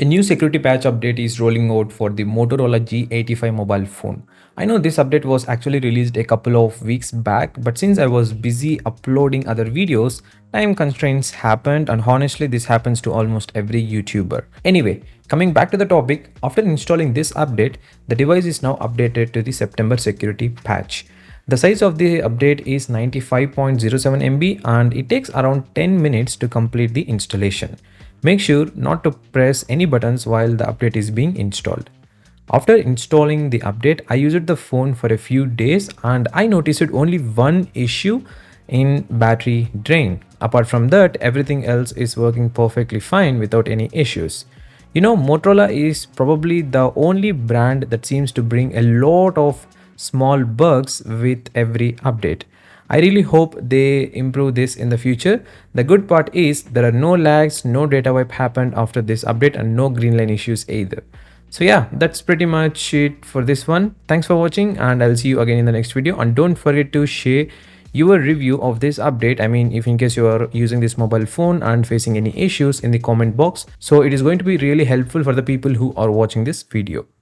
A new security patch update is rolling out for the Motorola G85 mobile phone. I know this update was actually released a couple of weeks back, but since I was busy uploading other videos, time constraints happened, and honestly this happens to almost every YouTuber. Anyway, coming back to the topic, after installing this update, the device is now updated to the September security patch. The size of the update is 95.07 MB and it takes around 10 minutes to complete the installation. Make sure not to press any buttons while the update is being installed. After installing the update, I used the phone for a few days and I noticed only one issue in battery drain. Apart from that, everything else is working perfectly fine without any issues. Motorola is probably the only brand that seems to bring a lot of small bugs with every update. I really hope they improve this in the future. The good part is there are no lags, no data wipe happened after this update, and no green line issues either. So yeah, that's pretty much it for this one. Thanks for watching and I'll see you again in the next video. And don't forget to share your review of this update. I mean, if in case you are using this mobile phone and facing any issues, in the comment box. So it is going to be really helpful for the people who are watching this video.